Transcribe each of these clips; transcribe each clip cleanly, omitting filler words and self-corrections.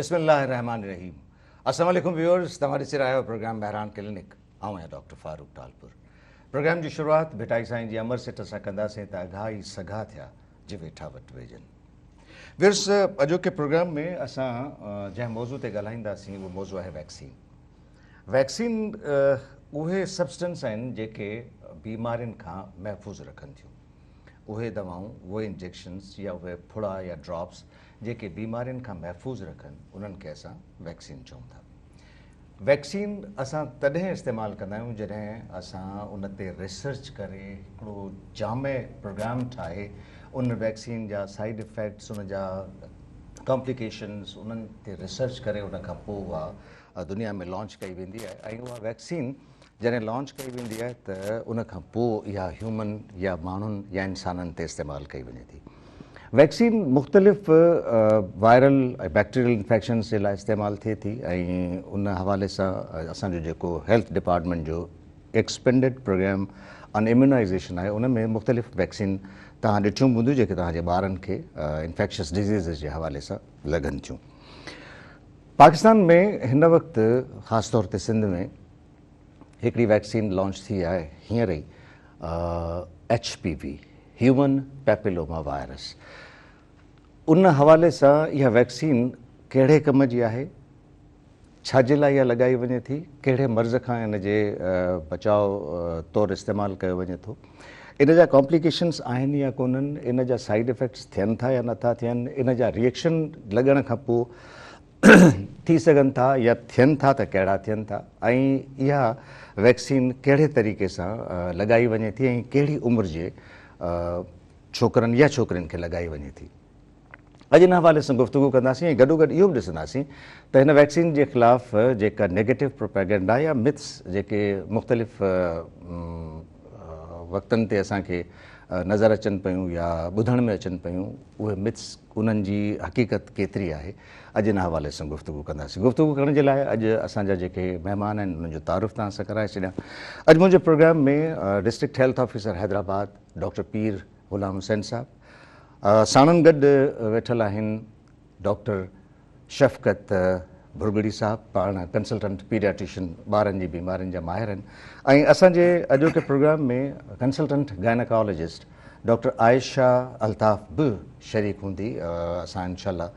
बिस्मिल्लाहिर्रहमानिर्रहीम। अस्सलाम वालेकुम व्यूअर्स, तव्हां ॾिसी रहिया आहियो प्रोग्राम बहरान क्लिनिक। आऊं आहियां डॉक्टर फारूक टालपुर। प्रोग्राम जी शुरूआत भिटाई साईं जी अमर सिट सां कंदासीं त अघाई सघा थिया जे वेठा वटि वेझनि। व्यूअर्स, अॼोके प्रोग्राम में असां जंहिं मौज़ू ते ॻाल्हाईंदासीं उहो मौज़ू आहे वैक्सीन। वैक्सीन उहे सब्सटेंस आहिनि जेके बीमारियुनि खां महफ़ूज़ रखनि थियूं। उहे दवाऊं, उहे इंजेक्शन्स या उहे फुड़ा या ड्रॉप्स जेके बीमारियुनि खां महफ़ूज़ रखनि, उन्हनि खे असां वैक्सीन चऊं था। वैक्सीन असां तॾहिं इस्तेमालु कंदा आहियूं जॾहिं असां उन ते रिसर्च करे हिकिड़ो जामे प्रोग्राम ठाहे उन वैक्सीन जा साइड इफ़ेक्ट्स, उन जा कॉम्प्लिकेशन्स, उन्हनि ते रिसर्च करे उन खां पोइ उहा दुनिया में लॉन्च कई वेंदी आहे। ऐं उहा वैक्सीन जॾहिं लॉन्च कई वेंदी आहे त उन खां पोइ इहा ह्यूमन या माण्हुनि या इंसाननि ते इस्तेमालु कई वञे थी। वैक्सीन मुख़्तलिफ़ वायरल ऐं बैक्टीरियल इन्फेक्शन्स जे लाइ इस्तेमालु थिए थी ऐं उन हवाले सां असांजो जेको हेल्थ डिपार्टमेंट जो एक्सपेंडिड प्रोग्राम ऑन इम्यूनाइज़ेशन आहे, उन में मुख़्तलिफ़ वैक्सीन तव्हां ॾिठियूं हूंदियूं जेके तव्हांजे ॿारनि खे इन्फेक्शस डिज़ीज़ जे हवाले सां लॻनि थियूं। पाकिस्तान में हिन वक़्तु ख़ासि तौर ते सिंध में हिकिड़ी वैक्सीन लॉन्च थी आहे हींअर ई, HPV ह्यूमन पैपिलोमा वायरस। उन हवाले सां इहा वैक्सीन कहिड़े कम जी आहे, छाजे लाइ इहा लॻाई वञे थी, कहिड़े मर्ज़ खां इन जे बचाव तौरु इस्तेमालु कयो वञे थो, इन जा कॉम्प्लिकेशन्स आहिनि या कोन्हनि, इन जा साइड इफ़ेक्ट्स थियनि था या नथा थियनि, इन जा रिएक्शन लॻण खां पोइ थी सघनि था या थियनि था त कहिड़ा थियनि था, ऐं इहा वैक्सीन कहिड़े तरीक़े सां लॻाई वञे थी ऐं कहिड़ी उमिरि जे छोकिरनि या छोकिरियुनि खे लॻाई वञे थी। अॼु इन हवाले सां गुफ़्तगू कंदासीं ऐं गॾोगॾु इहो बि ॾिसंदासीं त हिन वैक्सीन जे ख़िलाफ़ जेका नेगेटिव प्रोपेगेंडा या मिथ्स जेके मुख़्तलिफ़ वक़्तनि ते असांखे नज़र अचनि पियूं या ॿुधण में अचनि पियूं, उहे मिथ्स, उन्हनि जी हक़ीक़त केतिरी आहे, अॼु इन हवाले सां गुफ़्तगू कंदासीं। गुफ़्तगू करण जे लाइ अॼु असांजा जेके महिमान आहिनि उन्हनि जो तारुफ़ तव्हां सां कराए छॾियां। अॼु मुंहिंजे प्रोग्राम में district health officer Hyderabad doctor Pir Ghulam Hussain साहब, साणनि गॾु वेठल आहिनि डॉक्टर शफ़क़त भुरगड़ी साहब, पाण कंसल्टेंट पीडियाट्रिशियन, ॿारनि जी बीमारियुनि जा माहिर आहिनि। ऐं असांजे अॼोके प्रोग्राम में consultant gynaecologist doctor Ayesha Altaf बि शरीक हूंदी। असां इंशाल्लाह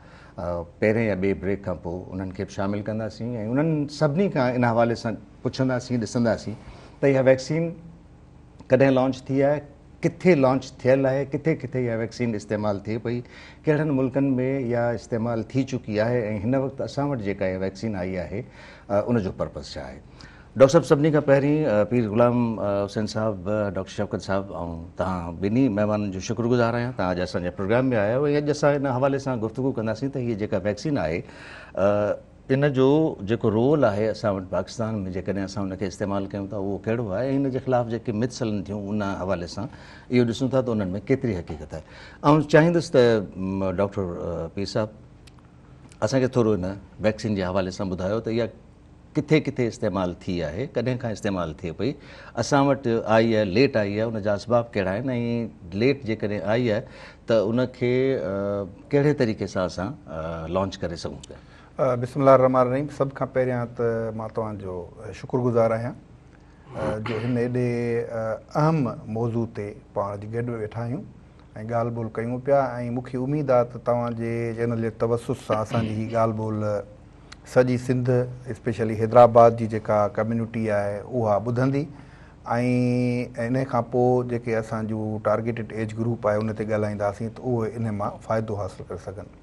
पहिरें या ॿिए ब्रेक खां पोइ उन्हनि खे बि शामिलु कंदासीं ऐं उन्हनि सभिनी खां इन हवाले सां पुछंदासीं, ॾिसंदासीं त इहा वैक्सीन कॾहिं लॉन्च थी आहे, किथे लॉन्च थियल आहे, किथे किथे इहा वैक्सीन इस्तेमालु थिए पई, कहिड़नि मुल्कनि में इहा इस्तेमालु थी चुकी आहे ऐं हिन वक़्तु असां वटि जेका इहा वैक्सीन आई आहे उनजो पर्पज़ छा आहे। डॉक्टर साहब, सभिनी खां पहिरीं पीर ग़ुलाम हुसैन साहब, डॉक्टर शफ़क़त साहब, ऐं तव्हां ॿिन्ही महिमाननि जो शुक्रगुज़ार आहियां। तव्हां अॼु असांजे प्रोग्राम में आया आहियो ऐं अॼु असां हिन हवाले सां गुफ़्तगू कंदासीं त हीअ जेका वैक्सीन आहे इन जो जेको रोल आहे असां वटि पाकिस्तान में, जेकॾहिं असां उनखे इस्तेमालु कयूं था, उहो कहिड़ो आहे ऐं इन जे ख़िलाफ़ु जेके मिथ्स हलनि थियूं उन हवाले सां इहो ॾिसूं था त उन्हनि में केतिरी हक़ीक़त आहे। ऐं चाहींदुसि त डॉक्टर पीर साहब असांखे थोरो हिन वैक्सीन जे हवाले सां ॿुधायो त इहा किथे किथे इस्तेमालु थी आहे, कॾहिं खां इस्तेमालु थिए पई, असां वटि आई आहे, लेट आई आहे, उनजा असबाब कहिड़ा आहिनि ऐं लेट जेकॾहिं आई आहे त उनखे कहिड़े तरीक़े सां असां लॉन्च करे सघूं पिया। बिस्मिल्लाह रहमान रहीम। सभ खां पहिरियां त मां तव्हांजो शुक्रगुज़ार आहियां जो हिन एॾे अहम मौज़ू ते पाण जी गॾु वेठा आहियूं ऐं ॻाल्हि ॿोल कयूं पिया ऐं मूंखे उमेदु आहे त तव्हांजे चैनल जे तवसुस सां असांजी हीअ ॻाल्हि ॿोल सॼी सिंध, स्पेशली हैदराबाद जी जेका कम्यूनिटी आहे उहा ॿुधंदी ऐं इन खां पोइ जेके असांजो टारगेटेड एज ग्रुप आहे उन ते ॻाल्हाईंदासीं त उहे इन मां फ़ाइदो हासिलु करे सघनि।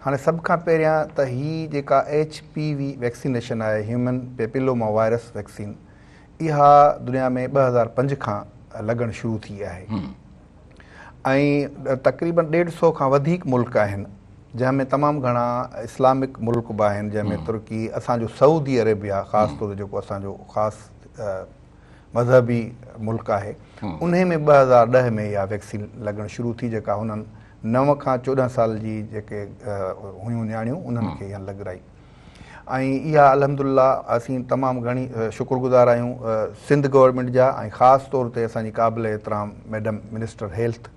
हाणे सभ खां पहिरियां त हीअ जेका HPV वैक्सीनेशन आहे, ह्यूमन पैपिलोमा वायरस वैक्सीन, इहा दुनिया में 2005 खां लॻणु शुरू थी आहे ऐं तक़रीबन 150 खां वधीक मुल्क आहिनि जंहिंमें तमामु घणा इस्लामिक मुल्क बि आहिनि, जंहिंमें तुर्की, असांजो सऊदी अरेबिया ख़ासि तौर ते जेको असांजो ख़ासि मज़हबी मुल्क आहे, उन में 2010 में इहा वैक्सीन लॻणु शुरू थी, जेका हुननि 9 खां 14 साल जी जेके हुयूं नियाणियूं उन्हनि खे इहा लॻाई ऐं इहा अल्हम्दुलिल्लाह असीं तमामु घणी शुक्रगुज़ार आहियूं सिंध गवर्नमेंट जा ऐं ख़ासि तौर ते असांजी क़ाबिल एतिराम मैडम मिनिस्टर हेल्थ,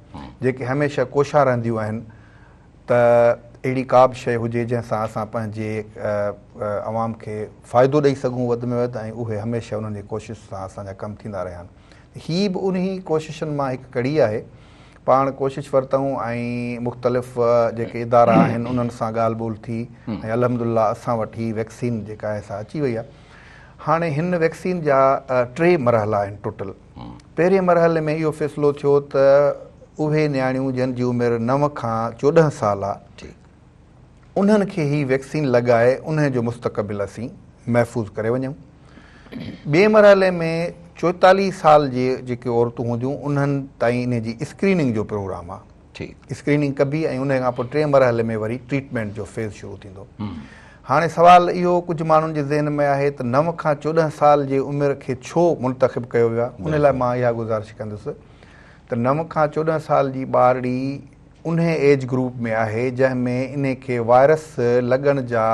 जेके हमेशह कोशिशा रहंदियूं आहिनि त अहिड़ी का बि शइ हुजे जंहिंसां असां पंहिंजे अवाम खे फ़ाइदो ॾेई सघूं वधि में वधि, ऐं उहे हमेशह उन्हनि जी कोशिशि सां असांजा कमु थींदा रहिया आहिनि। हीअ बि उन कोशिशनि मां हिकु कड़ी आहे। पाण कोशिशि वरितऊं ऐं मुख़्तलिफ़ जेके इदारा आहिनि उन्हनि सां ॻाल्हि ॿोल थी, ऐं अल्हम्दुलिल्लाह असां वटि ही वैक्सीन जेका आहे सा अची वई आहे। हाणे हिन वैक्सीन जा 3 मरहला आहिनि टोटल। पहिरें मरहले में इहो फ़ैसिलो थियो त उहे नियाणियूं जंहिंजी उमिरि 9 खां 14 साल आहे, उन्हनि खे ही वैक्सीन लॻाए उन जो मुस्तक़बिल असीं महफ़ूज़ करे वञूं। ॿिए मरहले में 44 साल जे जेके औरतूं हूंदियूं उन्हनि ताईं इन जी स्क्रीनिंग जो प्रोग्राम आहे। स्क्रीनिंग कबी ऐं उन खां पोइ 3 मरहले में वरी ट्रीटमेंट जो फेज़ शुरू थींदो। हाणे सुवाल इहो कुझु माण्हुनि जे ज़हन में आहे त 9 खां 14 साल जे उमिरि खे छो मुंतख़िब कयो वियो आहे। उन लाइ मां इहा गुज़ारिश कंदुसि त 9 खां 14 साल जी ॿारड़ी उन एज ग्रुप में आहे जंहिंमें इन खे वायरस लॻण जा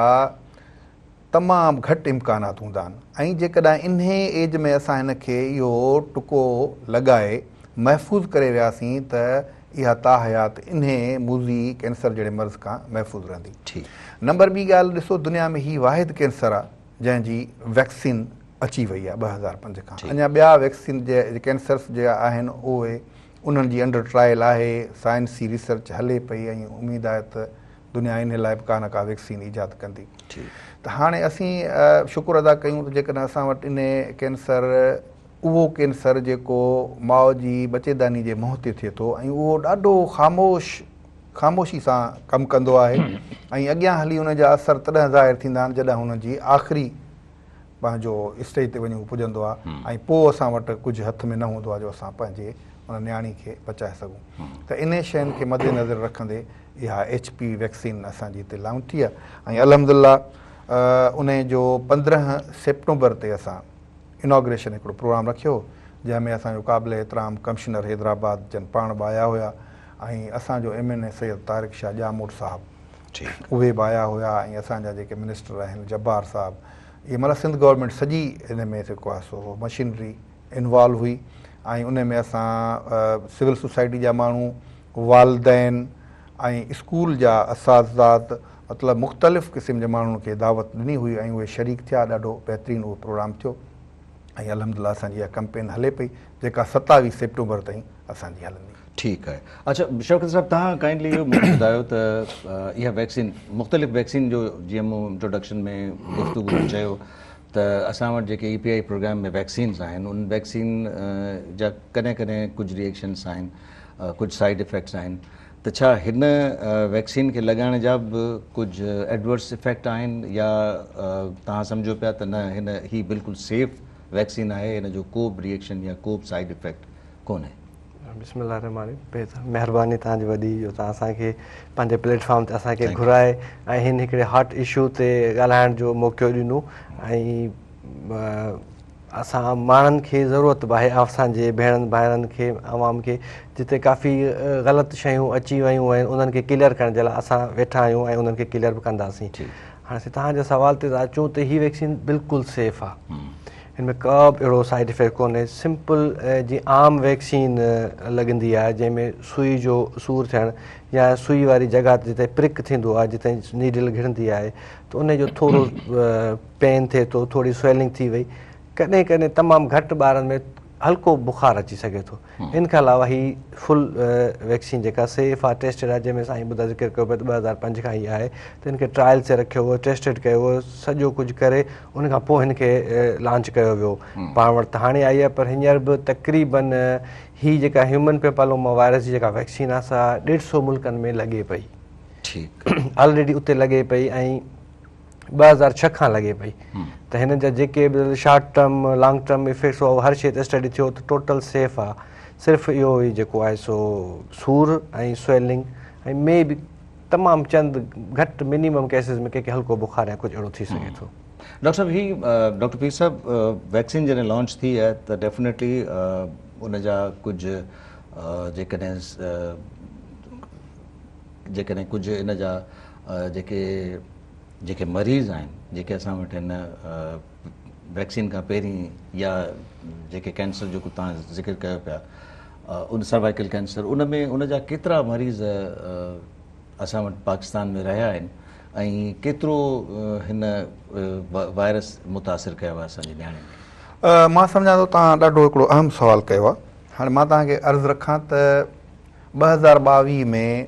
तमामु घटि इम्कानात हूंदा आहिनि, ऐं जेकॾहिं इन एज में असां हिन खे इहो टुको लॻाए महफ़ूज़ करे वियासीं त इहा ताहयात इन मूज़ी कैंसर जहिड़े मर्ज़ खां महफ़ूज़ रहंदी। नंबर ॿी ॻाल्हि ॾिसो, दुनिया में ही वाहिद कैंसर आहे जंहिंजी वैक्सीन अची वई आहे 2005 खां। अञा ॿिया वैक्सीन जे कैंसर्स जे आहिनि उहे उन्हनि जी अंडर ट्रायल आहे, साइंसी रिसर्च हले पई, ऐं उमेदु आहे त दुनिया इन लाइ बि का न का वैक्सीन ईजाद कंदी। त हाणे असीं शुक्र अदा कयूं त जेकॾहिं असां वटि इन कैंसर उहो कैंसर जेको माउ जी बचेदानी जे मुंहं ते थिए थो, ऐं उहो ॾाढो ख़ामोशी सां कमु कंदो आहे, ऐं अॻियां हली उन जा असर तॾहिं ज़ाहिर थींदा आहिनि जॾहिं हुन जी आख़िरी पंहिंजो स्टेज ते वञी पुॼंदो आहे, ऐं पोइ असां वटि कुझु हथ में न हूंदो आहे जो असां पंहिंजे उन नियाणी खे बचाए सघूं। त इन शयुनि खे मद्देनज़र रखंदे इहा HP वैक्सीन असांजी हिते लाउंच थी आहे, ऐं अल्हम्दुलिल्लाह उन जो 15 सेप्टेंबर ते असां इनॉग्रेशन हिकिड़ो प्रोग्राम रखियो, जंहिंमें असांजो क़ाबिल एतिराम कमिश्नर हैदराबाद जन पाण बि आया हुया, ऐं असांजो MNA सैयद तारिक शाह जामोद साहब उहे बि आया हुया, ऐं असांजा जेके मिनिस्टर आहिनि जब्बार साहब, इहे मतिलबु सिंध गवर्नमेंट सॼी इन में जेको आहे सो मशीनरी इन्वॉल्व हुई। ऐं उन में असां सिविल सोसाइटी जा माण्हू, वालदैन ऐं स्कूल जा असाज़ात, मतिलबु मुख़्तलिफ़ क़िस्म जे माण्हुनि खे दावत ॾिनी हुई, ऐं उहे शरीक थिया। ॾाढो बहितरीनु उहो प्रोग्राम थियो, ऐं अल्हम्दुलिल्लाह असांजी इहा कैंपेन हले पई जेका 27 सेप्टेंबर ताईं असांजी हलंदी। ठीकु आहे। अच्छा शौकत साहब, तव्हां काइंडली इहो मूंखे ॿुधायो त इहा वैक्सीन मुख़्तलिफ़ वैक्सीन जो जीअं मूं इंट्रोडक्शन में गुफ़्तगू चयो त असां वटि जेके EPI प्रोग्राम में वैक्सीन्स आहिनि उन वैक्सीन जा कॾहिं कॾहिं कुझु रिएक्शन्स आहिनि, कुझु साइड इफ़ेक्ट्स आहिनि, त छा हिन वैक्सीन खे लॻाइण जा बि कुझु एडवर्स इफेक्ट आहिनि, या तव्हां सम्झो पिया त न हिन ही बिल्कुलु सेफ वैक्सीन आहे, हिन जो को बि रिएक्शन या को बि साइड इफेक्ट कोन्हे? बिस्मिल्लाह रहमान रहीम। महिरबानी तव्हांजी वॾी जो तव्हां असांखे पंहिंजे प्लेटफॉर्म ते असांखे घुराए ऐं हिन हिकिड़े हॉट इशू ते ॻाल्हाइण जो मौक़ो ॾिनो। ऐं असां माण्हुनि खे ज़रूरत बि आहे, असांजे भेणनि भाइरनि खे, आवाम खे, जिते काफ़ी ग़लति शयूं अची वियूं आहिनि उन्हनि खे क्लियर करण जे लाइ असां वेठा आहियूं ऐं उन्हनि खे क्लियर बि कंदासीं। हाणे तव्हांजे सवाल ते था अचूं त हीअ वैक्सीन बिल्कुलु सेफ आहे, हिन में का बि अहिड़ो साइड इफेक्ट कोन्हे। सिंपल जीअं आम वैक्सीन लॻंदी आहे जंहिंमें सुई जो सूरु थियणु या सुई वारी जॻह जिते प्रिक थींदो आहे, जिते नीडल घिरंदी आहे त उनजो थोरो पेन थिए थो, थोरी स्वेलिंग थी वई, कॾहिं कॾहिं तमामु घटि ॿारनि में हल्को बुखार अची सघे थो। इन खां अलावा ही फुल वैक्सीन जेका सेफ आहे, टेस्टेड आहे, जंहिंमें साईं ॿुधा ज़िक्र कयो पियो त 2005 खां ई आहे, त हिन खे ट्रायल ते रखियो हुओ, टेस्टेड कयो हुओ, सॼो कुझु करे उन खां पोइ हिन खे लॉन्च कयो वियो पाण वटि। त हाणे आई आहे, पर हींअर बि तक़रीबन ही जेका ह्यूमन पेपालोमा वायरस जी जेका वैक्सीन आहे सा 150 मुल्कनि में लॻे पई, ऑलरेडी उते लॻे पई, ऐं 2006 खां लॻे पई। त हिन जा जेके बि short term long term effects हुआ हर शइ ते स्टडी थियो त टोटल सेफ आहे। सिर्फ़ु इहो ई जेको आहे सो सूरु ऐं स्वेलिंग ऐं में बि तमामु चंद घटि मिनिमम केसिस में कंहिंखे हल्को बुखार या कुझु अहिड़ो थी सघे थो। डॉक्टर साहब, ही डॉक्टर पीर साहब वैक्सीन जॾहिं लॉन्च थी आहे त डेफिनेटली उन जा कुझु जेकॾहिं कुझु इन जा जेके मरीज़ आहिनि, जेके असां वटि हिन वैक्सीन खां पहिरीं या जेके कैंसर जेको तव्हां ज़िक्र कयो पिया, उन सर्वाइकल कैंसर, उन में उन जा केतिरा मरीज़ असां वटि पाकिस्तान में रहिया आहिनि ऐं केतिरो हिन वायरस मुतासिर कयो आहे असांजी न्याणियुनि खे? मां सम्झां थो तव्हां ॾाढो हिकिड़ो अहम सुवालु कयो आहे। हाणे मां तव्हांखे अर्ज़ु रखां त 2022 में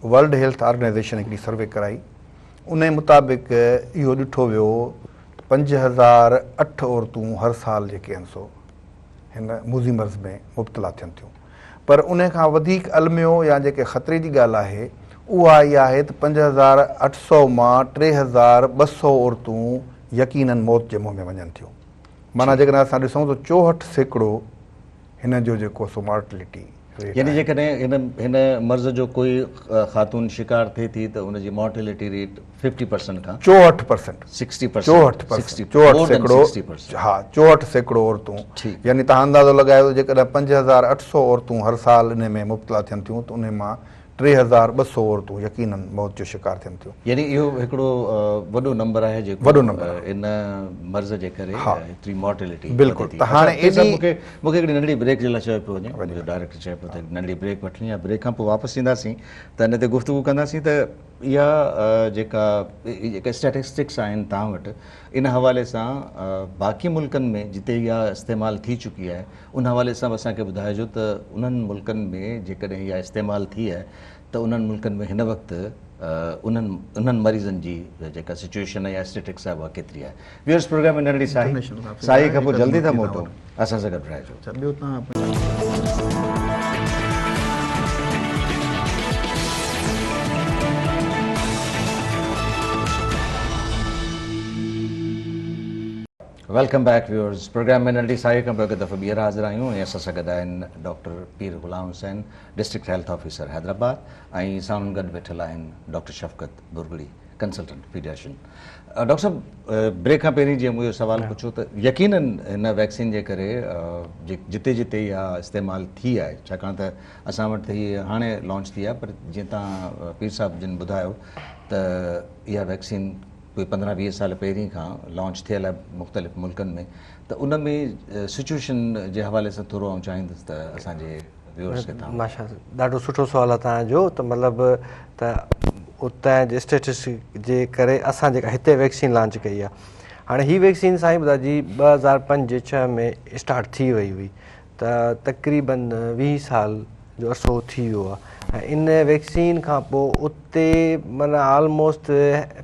वर्ल्ड हेल्थ ऑर्गेनाइज़ेशन हिकिड़ी सर्वे कराई, उन मुताबिक़ इहो ॾिठो वियो 5008 औरतूं हर साल जेके आहिनि सो हिन मुज़ी मर्ज़ में मुब्तला थियनि थियूं। पर उन खां वधीक अलमियो या जेके ख़तरे जी ॻाल्हि आहे उहा इहा आहे त 5800 मां 3200 औरतूं यकीननि मौत जे मुंहं में वञनि थियूं। माना जेकॾहिं असां ॾिसूं त 64% हिन जो जेको सो मॉर्टेलिटी यानी जेकॾहिं हिन मर्ज़ जो कोई ख़ातून शिकार थिए थी त उनजी मॉर्टेलिटी रेट 50% खां 64%, 60%, 64%, हा 64% औरतूं। यानी तव्हां अंदाज़ो लॻायो जेकॾहिं 5800 औरतूं हर साल इन में मुब्तला थियनि थियूं त उन मां 3200 औरतूं यकीननि मौत जो शिकार थियनि थियूं। यानी इहो हिकिड़ो वॾो नंबर आहे जेको वॾो नंबर इन मर्ज़ जे करे एतिरी मॉर्टेलिटी। बिल्कुलु। त हाणे मूंखे हिकिड़ी नंढड़ी ब्रेक जे लाइ चयो पियो वञे, डायरेक्टर चयो पियो त नंढड़ी ब्रेक वठणी आहे, ब्रेक खां पोइ वापसि ईंदासीं त हिन ते गुफ़्तगू कंदासीं त इहा जेका स्टैटिस्टिक्स आहिनि तव्हां वटि इन हवाले सां बाक़ी मुल्कनि में जिते इहा इस्तेमालु थी चुकी आहे उन हवाले सां असांखे ॿुधाइजो त उन्हनि मुल्कनि में जेकॾहिं इहा इस्तेमालु थी आहे त उन्हनि मुल्कनि में हिन वक़्तु उन्हनि मरीज़नि जी जेका सिचुएशन आहे या स्टेटिक्स आहे उहा केतिरी आहे। व्यूअर्स, प्रोग्राम में नंढड़ी साई खां पोइ जल्दी था मोटूं, असां सां गॾु रहिजो। वेलकम बैक व्यूअर्स, प्रोग्राम में नंढड़ी साई खां पोइ हिकु दफ़ो ॿीहर हाज़िर आहियूं ऐं असां सां गॾु आहिनि doctor Pir Ghulam Hussain, district health officer Hyderabad, ऐं साणु गॾु वेठल आहिनि doctor Shafqat Burgari, consultant paediatrician. Doctor साहब, ब्रेक खां पहिरीं जीअं मूं इहो सुवालु पुछो त यकीननि हिन वैक्सीन जे करे जिते जिते इहा इस्तेमालु थी आहे, छाकाणि त असां वटि त हीअ हाणे लॉन्च थी आहे, पर जीअं तव्हां पीर साहिब जिन ॿुधायो त इहा वैक्सीन कोई 15-20 साल पहिरीं खां लॉन्च थियल आहे मुख़्तलिफ़ मुल्कनि में, त उन में सिचुएशन जे हवाले सां थोरो आउं चाहींदुसि त असांजे व्यूअर्स खे तव्हां। माशा, ॾाढो सुठो सुवालु आहे तव्हांजो। त मतिलबु त उतां जे स्टेटिस्टिक जे करे असां जेका हिते वैक्सीन लॉन्च कई आहे, हाणे हीअ वैक्सीन साईं ॿुधा जी 2005-06 में स्टार्ट थी वई हुई, त तक़रीबन 20 साल जो अरसो थी वियो आहे। ऐं इन वैक्सीन खां पोइ उते माना ऑलमोस्ट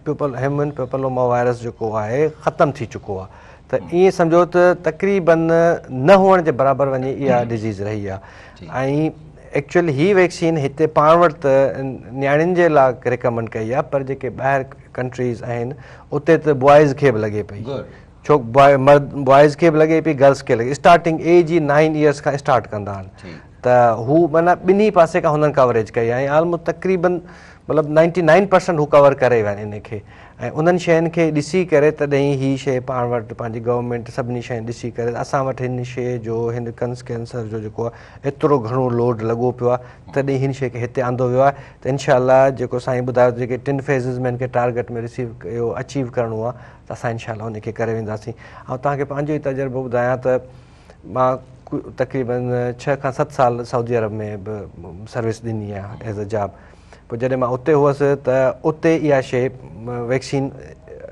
ह्यूमन पेपलोमा वायरस जेको आहे ख़तमु थी चुको आहे। त ईअं सम्झो त तक़रीबन न हुअण जे बराबरि वञी इहा डिज़ीज़ रही आहे। ऐं एक्चुअली हीअ वैक्सीन हिते पाण वटि त न्याणियुनि जे लाइ रिकमेंड कई आहे, पर जेके ॿाहिरि कंट्रीज़ आहिनि उते त बॉइज़ खे बि लॻे पई, छो बॉइज़ खे बि लॻे पई, गर्ल्स खे लॻे। स्टार्टिंग एज ई 9 इयर्स खां स्टार्ट कंदा आहिनि, त हू माना ॿिन्ही पासे खां हुननि कवरेज कई आहे। ऐं ऑलमोस्ट तक़रीबन मतिलबु 99% हू कवर करे विया आहिनि इन खे। ऐं उन्हनि शयुनि खे ॾिसी करे तॾहिं हीअ शइ पाण वटि पंहिंजी गवर्नमेंट सभिनी शयूं ॾिसी करे असां वटि हिन शइ जो हिन कैंसर जो जेको आहे एतिरो घणो लोड लॻो पियो आहे, तॾहिं हिन शइ खे हिते आंदो वियो आहे। त इनशाला जेको साईं ॿुधायो जेके 3 फेज़िस में हिन खे टारगेट में रिसीव कयो अचीव करिणो आहे, त असां इनशाला उनखे करे वेंदासीं। ऐं तव्हांखे पंहिंजो ई तजुर्बो ॿुधायां त मां तक़रीबन 6 खां 7 साल सऊदी अरब में बि सर्विस ॾिनी आहे एज़ अ जॉब। पोइ जॾहिं मां उते हुअसि त उते इहा शइ वैक्सीन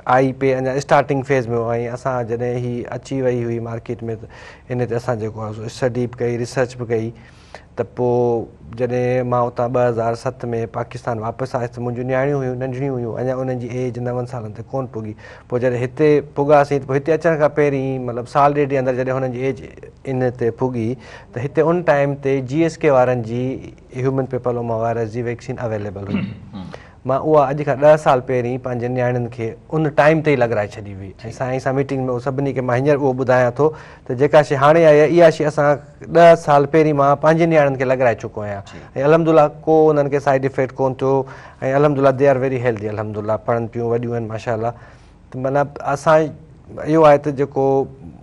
आई पे अञा स्टार्टिंग फेज़ में हुआ। ऐं असां जॾहिं हीअ अची वई हुई मार्केट में त हिन ते असां जेको आहे स्टडी बि कई, रिसर्च बि कई। त पोइ जॾहिं मां उतां 2007 में पाकिस्तान वापसि आयुसि त मुंहिंजियूं न्याणियूं हुयूं, नंढड़ियूं हुयूं, अञा उन्हनि जी एज 9 सालनि ते कोन पुगी। पोइ जॾहिं हिते पुगासीं त पोइ हिते अचण खां पहिरीं मतिलबु साल ॾेढ जे अंदरि जॾहिं हुननि जी एज इन ते पुगी त हिते उन टाइम ते GSK वारनि जी ह्यूमन पेपलोमा वायरस जी वैक्सीन अवेलेबल हुई। मां उहा अॼु खां 10 साल पहिरीं पंहिंजे न्याणियुनि खे उन टाइम ते ई लॻाराए छॾी हुई। ऐं साईं सां मीटिंग में सभिनी खे मां हींअर उहो ॿुधायां थो त जेका शइ हाणे आई आहे इहा शइ असां 10 साल पहिरीं मां पंहिंजे न्याणियुनि खे लॻाराए चुको आहियां। ऐं अलहमदुल्ला को उन्हनि खे साइड इफेक्ट कोन थियो। ऐं अलहमदुल्ला दे आर वेरी हेल्दी, अलहमदुल्ला पढ़नि पियूं, वॾियूं आहिनि माशाअल्लाह। त मतिलबु असां इहो आहे त जेको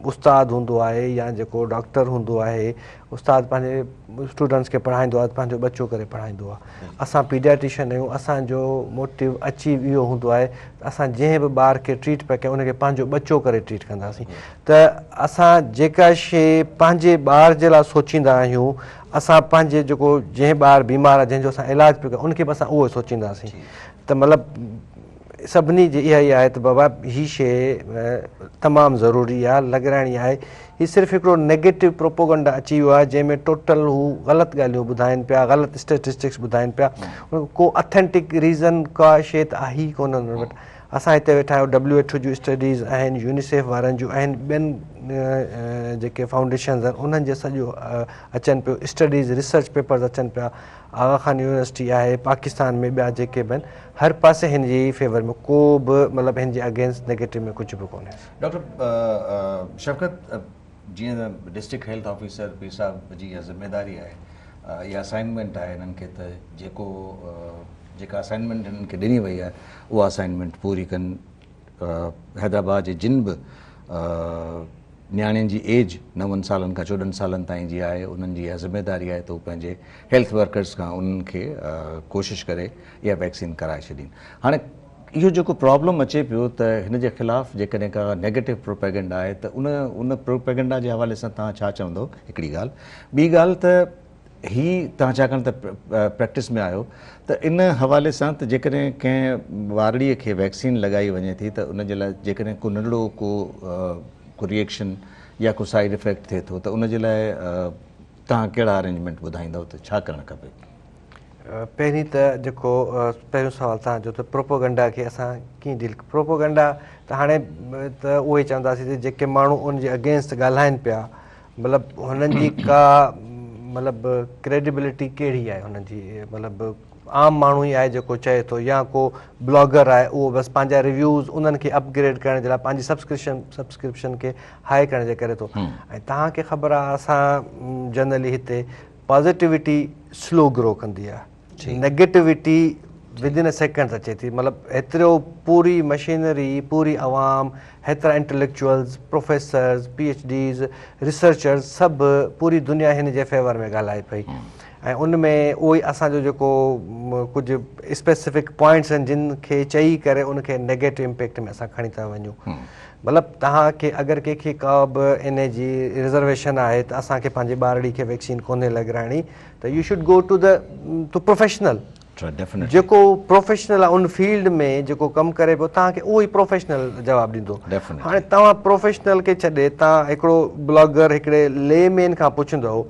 उस्तादु हूंदो आहे या जेको डॉक्टर हूंदो आहे, उस्तादु पंहिंजे स्टूडेंट्स खे पढ़ाईंदो आहे पंहिंजो बचो करे पढ़ाईंदो आहे। असां पीडियाट्रिशियन आहियूं, असांजो मोटिव अचीव इहो हूंदो आहे असां जंहिं बि ॿार खे ट्रीट पिया कयूं उनखे पंहिंजो बचो करे ट्रीट कंदासीं। त असां जेका शइ पंहिंजे ॿार जे लाइ सोचींदा आहियूं असां पंहिंजे जेको जंहिं ॿार बीमार आहे जंहिंजो असां इलाजु पियो कयूं उनखे बि असां उहो सोचींदासीं। त मतिलबु सभिनी जी इहा ई आहे त बाबा हीअ शइ तमामु ज़रूरी आहे, लॻाइणी आहे। हीअ सिर्फ़ु हिकिड़ो नेगेटिव प्रोपोगंडा अची वियो आहे जंहिंमें टोटल हू ग़लति ॻाल्हियूं ॿुधाइनि पिया, ग़लति स्टेटिस्टिक्स ॿुधाइनि पिया, को ऑथेंटिक रीज़न का शइ त आहे ई कोन हुन वटि। असां हिते वेठा आहियूं, WHO जूं स्टडीज़ आहिनि, यूनिसेफ वारनि जूं आहिनि, ॿियनि जेके फाउंडेशन्स आहिनि उन्हनि जे सॼो अचनि पियो स्टडीज़, रिसर्च पेपर्स अचनि पिया। आगा खान यूनिवर्सिटी आहे, पाकिस्तान में ॿिया जेके बि आहिनि, हर पासे हिन जी फेवर में को बि मतिलबु हिन जे अगेंस्ट नेगेटिव में कुझु बि कोन्हे। डॉक्टर शफ़क़त, जीअं त डिस्ट्रिक्ट हेल्थ ऑफिसर पीर साहब जी इहा ज़िम्मेदारी आहे, इहा असाइनमेंट आहे हिननि खे त जेका असाइनमेंट हिननि खे ॾिनी वई आहे उहा असाइनमेंट पूरी कनि। हैदराबाद जे जिन बि नियाणियुनि जी एज 9 सालनि खां 14 सालनि ताईं जी आहे उन्हनि जी इहा ज़िम्मेदारी आहे त उहे पंहिंजे हेल्थ वर्कर्स खां उन्हनि खे कोशिशि करे इहा वैक्सीन कराए छॾीनि। हाणे इहो जेको प्रॉब्लम अचे पियो त हिन जे ख़िलाफ़ु जेकॾहिं का नेगेटिव प्रोपेगेंडा आहे त उन प्रोपेगेंडा जे हवाले सां तव्हां छा चवंदो? हिकिड़ी ॻाल्हि। ॿी ॻाल्हि त तव्हां छाकाणि त प्रैक्टिस में आहियो त इन हवाले सां त जेकॾहिं कंहिं वारड़ीअ खे वैक्सीन लॻाई वञे थी त उन जे लाइ जेकॾहिं को नंढड़ो को रिएक्शन या को साइड इफेक्ट थिए थो त उन जे लाइ तव्हां कहिड़ा अरेंजमेंट ॿुधाईंदव त छा करणु खपे? पहिरीं त जेको पहिरियों सुवालु तव्हांजो त प्रोपोगंडा खे असां कीअं डील, प्रोपोगंडा त हाणे त उहो ई चवंदासीं त जेके माण्हू उन जे अगेंस्ट ॻाल्हाइनि पिया मतिलबु हुननि जी का मतिलबु क्रेडिबिलिटी कहिड़ी आहे हुननि जी? मतिलबु आम माण्हू ई आहे जेको चए थो या को ब्लॉगर आहे उहो बसि पंहिंजा रिव्यूज़ उन्हनि खे अपग्रेड करण जे लाइ पंहिंजी सब्सक्रिप्शन खे हाई करण जे करे थो। ऐं तव्हांखे ख़बर आहे असां जनरली हिते पॉज़िटिविटी स्लो ग्रो कंदी आहे, नेगेटिविटी विदिन अ सेकेंड्स अचे थी। मतिलबु हेतिरो पूरी मशीनरी, पूरी आवाम, हेतिरा इंटेलेक्चुअल्स, प्रोफेसर्स, PhDs, रिसर्चर्स सभु पूरी दुनिया हिन जे फेवर में ॻाल्हाए पई ऐं उन में उहो ई असांजो जेको कुझु स्पेसिफिक पॉइंट्स आहिनि जिन खे चई करे उनखे नेगेटिव इम्पेक्ट में असां खणी था वञूं। मतिलबु तव्हांखे अगरि कंहिंखे का बि इन जी रिज़र्वेशन आहे त असांखे पंहिंजे ॿारड़ी खे वैक्सीन कोन्हे लॻाइणी त U should go to professional. जेको प्रोफेशनल आहे उन फील्ड में जेको कमु करे पियो तव्हांखे उहो ई प्रोफेशनल जवाबु ॾींदो। हाणे तव्हां प्रोफेशनल खे छॾे तव्हां हिकिड़ो ब्लॉगर हिकिड़े लेमेन खां पुछंदो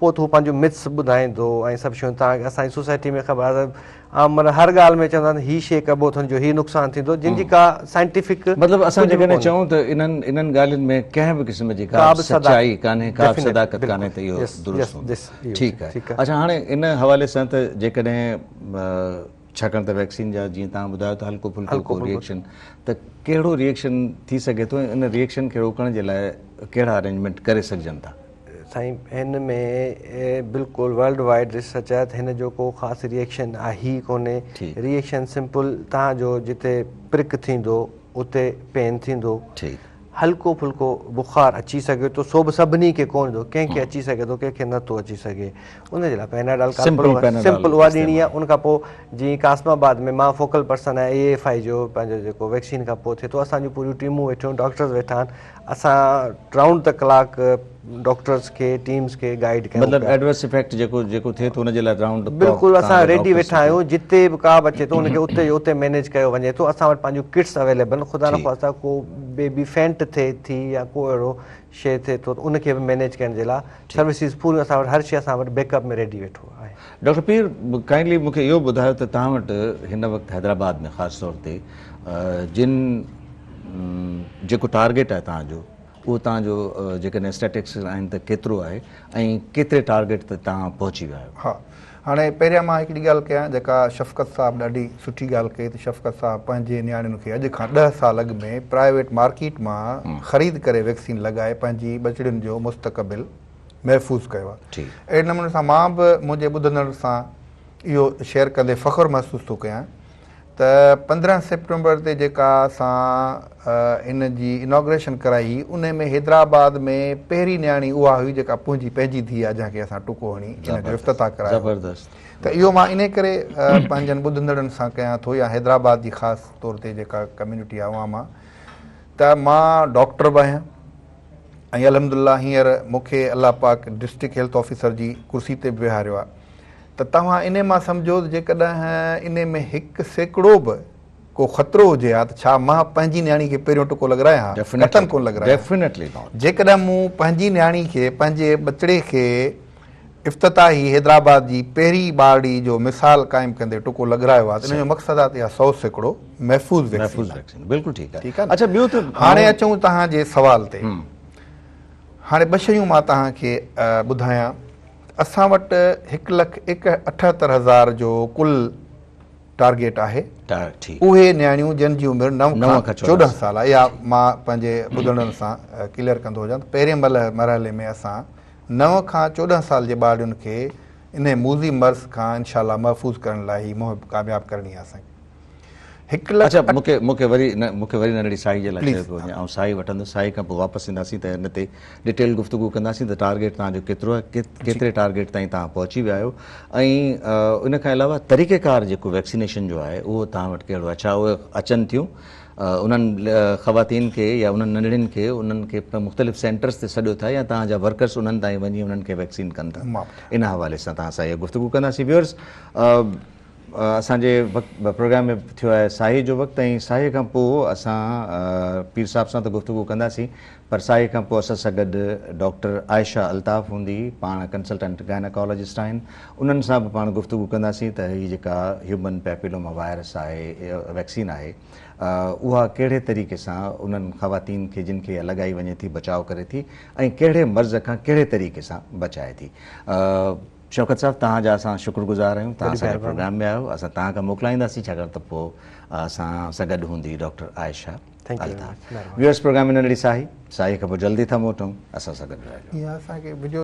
पोइ त हू पंहिंजो मिथ्स ॿुधाईंदो ऐं सभु शयूं। तव्हांखे असांजी सोसाइटी में ख़बर आहे आम माना हर ॻाल्हि में चवंदा आहिनि हीअ शइ कबो तुंहिंजो हीअ नुक़सानु थींदो जिन जी का साइंटिफिक मतिलबु असां जेकॾहिं चऊं त इन्हनि ॻाल्हियुनि में कंहिं बि क़िस्म जी का सचाई कान्हे, का सदाकत कान्हे त इहो दुरुस्त। ठीकु आहे। अच्छा, हाणे इन हवाले सां त जेकॾहिं छाकाणि त वैक्सीन जा जीअं तव्हां ॿुधायो त हल्को फुल्को रिएक्शन त कहिड़ो रिएक्शन थी सघे थो, इन रिएक्शन खे रोकण जे लाइ कहिड़ा अरेंजमेंट करे सघजनि था? साईं हिन में बिल्कुलु वर्ल्ड वाइड रिसर्च आहे त हिन जो को ख़ासि रिएक्शन आहे ई कोन्हे। रिएक्शन सिंपल तव्हांजो जिते प्रिक थींदो उते पेन थींदो, हल्को फुल्को बुख़ारु अची सघे थो, सो बि सभिनी खे कोन थो, कंहिंखे अची सघे थो कंहिंखे नथो अची सघे। उनजे लाइ पेनाडॉल सिंपल उहा ॾियणी आहे। उनखां पोइ जीअं कासमाबाद में मां फोकल पर्सन आहियां AFI जो पंहिंजो जेको वैक्सीन खां पोइ थिए थो असांजूं पूरियूं टीमूं वेठियूं, डॉक्टर्स वेठा आहिनि, असां राउंड द क्लॉक डॉक्टर्स खे टीम्स खे गाइड कयूं। मतिलबु एडवर्स इफेक्ट जेको थिए थो उनजे लाइ राउंड बिल्कुलु असां रेडी वेठा आहियूं। जिते बि का बि अचे थो उनखे उते मैनेज कयो वञे थो। असां वटि पंहिंजूं किट्स अवेलेबल, ख़ुदा न ख़्वास्ता को बेबी फेंट थिए थी या को अहिड़ो शइ थिए थो त उनखे बि मैनेज करण जे लाइ सर्विसिस पूरियूं असां वटि हर शइ असां वटि बैकअप में रेडी वेठो आहे। डॉक्टर पीर काइंडली मूंखे इहो ॿुधायो त तव्हां वटि हिन वक़्तु हैदराबाद में ख़ासि तौर ते जेको टारगेट आहे तव्हांजो उहो तव्हांजो जेकॾहिं स्टैटिक्स आहिनि त केतिरो आहे ऐं केतिरे टारगेट ते तव्हां पहुची विया आहियो? हा, हाणे पहिरियां मां हिकिड़ी ॻाल्हि कयां जेका शफ़क़त साहिबु ॾाढी सुठी ॻाल्हि कई त शफ़क़त साहिबु पंहिंजे नियाणियुनि खे अॼु खां 10 साल अॻु में प्राइवेट मार्केट मां ख़रीद करे वैक्सीन लॻाए पंहिंजी बचड़ियुनि जो मुस्तक़बिल महफ़ूज़ कयो आहे। अहिड़े नमूने सां मां बि मुंहिंजे ॿुधंदड़ सां इहो शेयर कंदे फ़ख़्रु महसूसु थो कयां त 15 सेप्टेम्बर ते जेका असां इन जी इनॉग्रेशन कराई उन में हैदराबाद में पहिरीं न्याणी उहा हुई जेका पंहिंजी धीउ आहे जंहिंखे असां टुको हणी इन जो इफ़्तिताह करायो। ज़बरदस्त। त इहो मां इन करे पंहिंजनि ॿुधंदड़नि सां कयां थो या हैदराबाद जी ख़ासि तौर ते जेका कम्यूनिटी आहे उहा मां त मां डॉक्टर बि आहियां ऐं अलहमदुल्ला हींअर मूंखे अलाह पाक डिस्ट्रिक्ट हेल्थ ऑफिसर जी कुर्सी ते बि विहारियो आहे। त तव्हां इन मां सम्झो जेकॾहिं इन में 1 सैकड़ो बि को ख़तरो हुजे हा त छा मां पंहिंजी न्याणी खे पहिरियों टुको लॻारायां? कतन कोन लॻारायां। Definitely not. जेकॾहिं मूं पंहिंजी न्याणी खे पंहिंजे बचिड़े खे इफ़्तिताही हैदराबाद जी पहिरीं ॿारड़ी जो मिसाल क़ाइमु कंदे टुको लॻारायो आहे त इन जो मक़सदु आहे त इहा 100 सैकड़ो महफ़ूज़ वैक्सीन। बिल्कुलु ठीकु आहे। ठीकु आहे। अच्छा ॿियो त हाणे अचूं तव्हांजे सवाल ते। हाणे 2 शयूं मां तव्हांखे ॿुधायां। असां वटि 1,78,000 जो कुल टारगेट आहे। उहे न्याणियूं जिन जी उमिरि 9 खां 14 साल आहे। इहा मां पंहिंजे ॿुधड़नि सां क्लियर कंदो हुजां। पहिरें मरहले में असां 9 खां 14 साल जे ॿारनि खे इन मूज़ी मर्ज़ खां इनशाला महफ़ूज़ करण लाइ मुहिम कामयाबु करणी आहे असांखे। अच्छा मूंखे वरी नंढड़ी साई जे लाइ चयो वञे ऐं साई वठंदुसि। साई खां पोइ वापसि ईंदासीं त हिन ते डिटेल गुफ़्तगू कंदासीं त टारगेट तव्हांजो केतिरो आहे, केतिरे टारगेट ताईं तव्हां पहुची विया आहियो ऐं इन खां अलावा तरीक़ेकार जेको वैक्सीनेशन जो आहे उहो तव्हां वटि कहिड़ो आहे? छा उहे अचनि थियूं उन्हनि ख़वातीन खे या उन्हनि नंढड़ियुनि खे उन्हनि खे मुख़्तलिफ़ सेंटर्स ते सॾियो था या तव्हांजा वर्कर्स उन्हनि ताईं वञी उन्हनि खे वैक्सीन कनि था? इन हवाले सां तव्हां सां इहा गुफ़्तगू कंदासीं। व्यूअर्स असांजे प्रोग्राम में थियो आहे साही जो वक़्तु ऐं साही खां पोइ असां पीर साहिब सां त गुफ़्तगू कंदासीं पर साही खां पोइ असां सां गॾु डॉक्टर आयशा अल्ताफ़ हूंदी, पाण कंसल्टेंट गायनेकोलॉजिस्ट आहिनि। उन्हनि सां बि पाण गुफ़्तगू कंदासीं त हीअ जेका ह्यूमन पैपिलोमा वायरस आहे वैक्सीन आहे उहा कहिड़े तरीक़े सां उन्हनि ख़वातीन खे जिन खे लॻाई वञे थी बचाव करे थी ऐं कहिड़े मर्ज़ खां कहिड़े तरीक़े सां बचाए थी। शौकत साहब तव्हांजा असां शुक्रगुज़ार आहियूं, तव्हां असांजे प्रोग्राम में आहियो। असां तव्हां खां मोकिलाईंदासीं छाकाणि त पोइ असां सां गॾु हूंदी doctor Ayesha Altaf. Viewers programme में नंढड़ी साही खां पोइ जल्दी था मोटूं, असां सां गॾु रहिजो।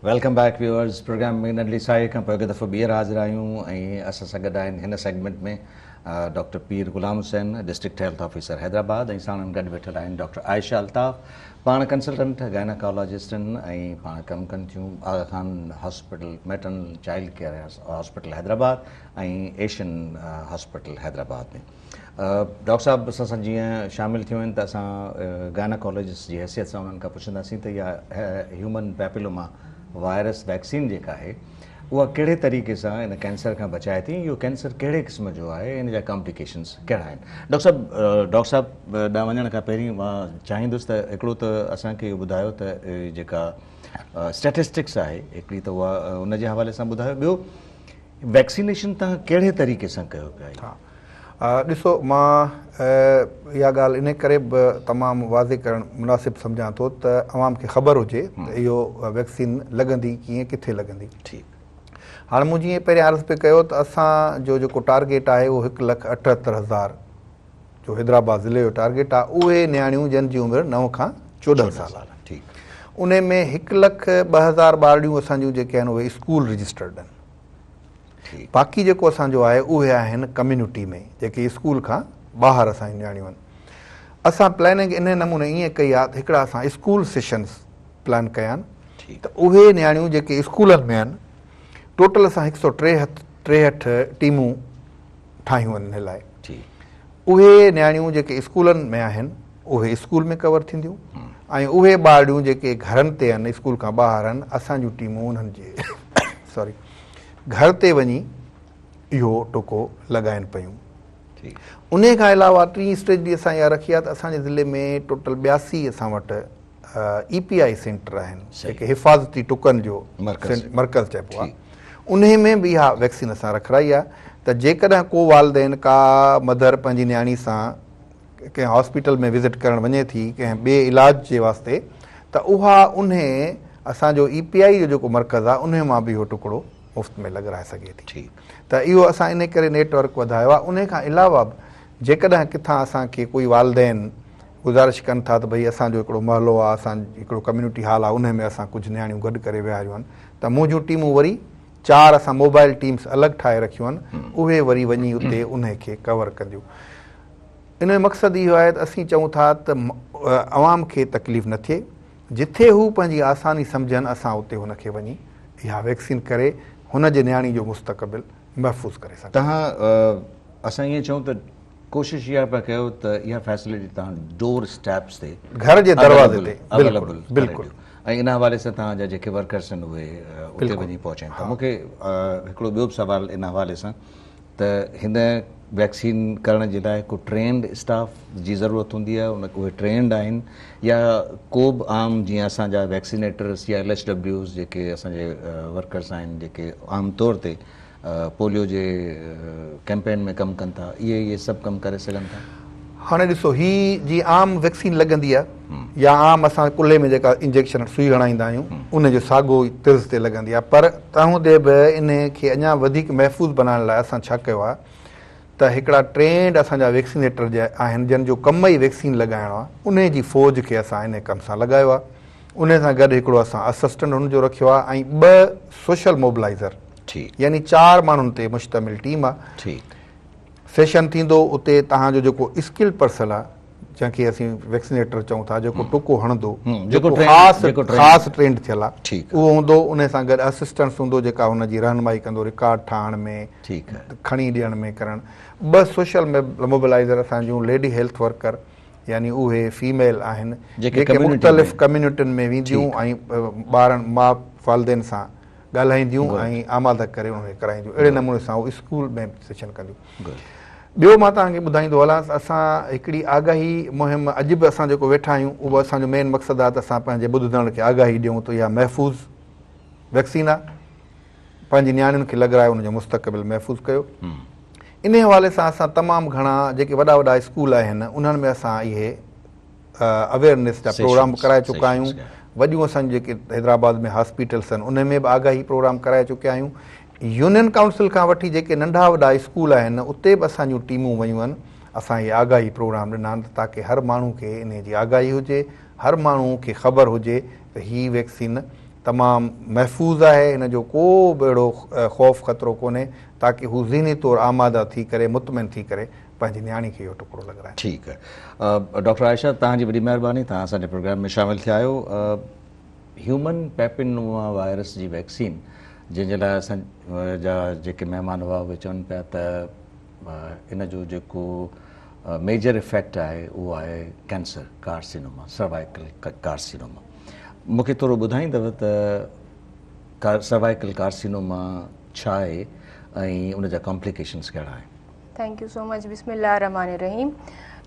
Welcome back viewers. प्रोग्राम में नंढड़ी साही खां पोइ हिकु दफ़ो ॿीहर हाज़िर आहियूं ऐं असां सां गॾु आहिनि हिन सेगमेंट में doctor Pir Ghulam Hussain district health officer Hyderabad ऐं साणनि गॾु वेठल आहिनि डॉक्टर आयशा अल्ताफ़, पाण कंसल्टेंट गायनेकोलॉजिस्ट आहिनि ऐं पाण कमु कनि थियूं Aga Khan hospital maternal child care hospital Hyderabad ऐं एशियन हॉस्पिटल हैदराबाद में। डॉक्टर साहब असां सां जीअं शामिलु थियूं आहिनि त असां गायनेकोलॉजिस्ट जी हैसियत सां उन्हनि खां पुछंदासीं त इहा ह्यूमन पैपिलोमा वायरस वैक्सीन जेका आहे उहा कहिड़े तरीक़े सां इन कैंसर खां बचाए थी, इहो कैंसर कहिड़े क़िस्म जो आहे, इन जा कॉम्प्लिकेशन्स कहिड़ा आहिनि? डॉक्टर साहब ॾांहुं वञण खां पहिरीं मां चाहींदुसि त हिकिड़ो त असांखे इहो ॿुधायो त जेका स्टैटिस्टिक्स आहे हिकिड़ी त उहा उन जे हवाले सां ॿुधायो। ॿियो वैक्सीनेशन तव्हां कहिड़े तरीक़े सां कयो पिया? ॾिसो मां इहा ॻाल्हि इन करे बि तमामु वाज़े करणु मुनासिबु सम्झां थो त अवाम खे ख़बर हुजे त इहो वैक्सीन लॻंदी कीअं, किथे लॻंदी। ठीकु। हाणे मूं जीअं पहिरियों अर्ज़ु पे कयो त असांजो जेको टारगेट आहे उहो 1,78,000 जो हैदराबाद ज़िले जो टारगेट आहे। उहे न्याणियूं जिन जी उमिरि 9 खां 14 साल आहे। ठीकु। उन में 1,02,000 ॿारड़ियूं असांजूं जेके आहिनि उहे स्कूल रजिस्टर्ड आहिनि। बाक़ी जेको असांजो आहे उहे आहिनि कम्यूनिटी में जेके स्कूल खां ॿाहिरि असांजी न्याणियूं आहिनि। असां प्लैनिंग इन नमूने ईअं कई आहे त हिकिड़ा असां स्कूल सेशन्स प्लान कया आहिनि त उहे न्याणियूं जेके स्कूलनि में आहिनि टोटल असां 163 टीमूं ठाहियूं आहिनि हिन लाइ। उहे न्याणियूं जेके स्कूलनि में आहिनि उहे स्कूल में कवर थींदियूं ऐं उहे ॿारड़ियूं जेके घरनि ते आहिनि स्कूल खां ॿाहिरि आहिनि असांजूं टीमूं उन्हनि जे घर ते वञी इहो टुको लॻाइनि पियूं। उन खां अलावा टीं स्टेज असां इहा रखी आहे त असांजे ज़िले में टोटल 82 असां वटि EPI सेंटर आहिनि जेके हिफ़ाज़ती टुकनि जो मर्कज़ चइबो आहे। उन में बि इहा वैक्सीन असां रखाई आहे त जेकॾहिं को वालदेन का मदर पंहिंजी न्याणी सां कंहिं हॉस्पिटल में विज़िट करणु वञे थी कंहिं ॿिए इलाज जे वास्ते त उहा उन असांजो EPI जो जेको मर्कज़ आहे उन मां बि इहो टुकड़ो मुफ़्त में लॻाराए सघे थी। त इहो असां इन करे नेटवर्क वधायो आहे। उन खां अलावा बि जेकॾहिं किथां असांखे कोई वालदेन गुज़ारिश कनि था त भई असांजो हिकिड़ो महलो आहे, असां हिकिड़ो कम्यूनिटी हॉल आहे, उन में असां कुझु नियाणियूं गॾु करे विहारियूं आहिनि। त मुंहिंजूं टीमूं वरी 4 असां मोबाइल टीम्स अलॻि ठाहे रखियूं आहिनि, उहे वरी वञी उते उन खे कवर कंदियूं। इन जो मक़सदु इहो आहे त असीं चऊं था त अवाम खे तकलीफ़ न थिए, जिथे हू पंहिंजी आसानी सम्झनि असां उते हुनखे वञी इहा वैक्सीन करे हुन जे नियाणी जो मुस्तक़बिल महफ़ूज़ करे सघूं। तव्हां असां ईअं चऊं त कोशिशि इहा पिया कयो त इहा फैसिलिटी तव्हां डोर स्टैप्स ते घर जे दरवाज़े ते अवेलेबल बिल्कुलु ऐं इन हवाले सां तव्हांजा जेके वर्कर्स आहिनि उहे उते वञी पहुचनि था। मूंखे हिकिड़ो ॿियो बि सुवालु इन हवाले सां त हिन वैक्सीन करण जे लाइ को ट्रेंड स्टाफ जी ज़रूरत हूंदी आहे, उहे ट्रेंड आहिनि या को बि आम जीअं असांजा वैक्सीनेटर्स या LHWs जेके असांजे वर्कर्स आहिनि जेके आम तौर ते पोलियो जे कैंपेन में कमु कनि था, इहे सभु कमु करे सघनि था? हाणे ॾिसो, ही जीअं आम वैक्सीन लॻंदी आहे या आम असां कुल्हे में जेका इंजेक्शन सुई हणाईंदा आहियूं उन जो साॻियो तर्ज़ ते लॻंदी आहे, पर तंहिं बि इन खे अञा वधीक महफ़ूज़ बनाइण लाइ असां छा कयो आहे त हिकिड़ा ट्रेंड असांजा वैक्सीनेटर जा आहिनि जिन जो कम ई वैक्सीन लॻाइणो आहे, उन जी फ़ौज खे असां इन कम सां लॻायो आहे। उन सां गॾु हिकिड़ो असां असिस्टेंट हुनजो रखियो आहे ऐं 2 सोशल मोबिलाइज़र, यानी 4 माण्हुनि ते मुश्तमिल टीम आहे। सेशन थींदो उते तव्हांजो जेको स्किल पर्सन आहे जंहिंखे असीं वैक्सीनेटर चऊं था, जेको टुको हणंदो, जेको ख़ासि ट्रेंड थियल आहे, उहो हूंदो। उन सां गॾु असिस्टेंट्स हूंदो जेका हुनजी रहनुमाई कंदो, रिकॉर्ड ठाहिण में, खणी ॾियण में करणु। 2 सोशल मोबिलाइज़र असांजूं लेडी हेल्थ वर्कर, यानी उहे फीमेल आहिनि जेके मुख़्तलिफ़ कम्यूनिटियुनि में वेंदियूं ऐं ॿारनि माउ वालदेन सां ॻाल्हाईंदियूं ऐं आमादा करे उनखे कराईंदियूं। अहिड़े नमूने सां उहे स्कूल में सेशन कंदियूं। ॿियो मां तव्हांखे ॿुधाईंदो हलां, असां हिकिड़ी आगाही मुहिम अॼु बि असां जेको वेठा आहियूं, उहो असांजो मेन मक़सदु आहे त असां पंहिंजे ॿुधंदड़ खे आगाही ॾियूं त इहा महफ़ूज़ वैक्सीन आहे, पंहिंजी नियाणियुनि खे लॻारायो, उनजो मुस्तक़बिल महफ़ूज़ कयो। इन हवाले सां असां तमामु घणा जेके वॾा वॾा स्कूल आहिनि उन्हनि में असां इहे अवेयरनेस जा प्रोग्राम कराए चुका आहियूं। वॾियूं असांजी जेके हैदराबाद में हॉस्पिटल्स आहिनि उन में बि आगाही प्रोग्राम कराए चुकिया आहियूं। यूनियन काउंसिल खां वठी जेके नंढा वॾा स्कूल आहिनि उते बि असांजूं टीमूं वयूं आहिनि, असां इहे आगाही प्रोग्राम ॾिना आहिनि ताकी हर माण्हू खे इन जी आगाही हुजे, हर माण्हू खे ख़बर हुजे त हीअ वैक्सीन तमामु महफ़ूज़ आहे, इन जो को बि अहिड़ो ख़ौफ़ ख़तरो कोन्हे, ताकी हू ज़हनी तौरु आमादा थी करे मुतमिन थी करे पंहिंजी नियाणी खे इहो टुकड़ो लॻाराए। ठीकु आहे डॉक्टर आयशा, तव्हांजी वॾी महिरबानी, तव्हां असांजे प्रोग्राम में शामिलु थिया आहियो। ह्यूमन पैपिलोमा वायरस जी वैक्सीन जंहिंजे लाइ असांजा जेके महिमान हुआ उहे चवनि पिया त इन जो जेको मेजर इफेक्ट आहे उहो आहे कैंसर कार्सिनोमा, सर्वाइकल कार्सिनोमा। मूंखे थोरो ॿुधाईंदव त सर्वाइकल कार्सिनोमा छा आहे ऐं उनजा कॉम्प्लिकेशन्स कहिड़ा आहिनि? Thank you so much. बिस्मिल्लाहिर्रहमानिर्रहीम।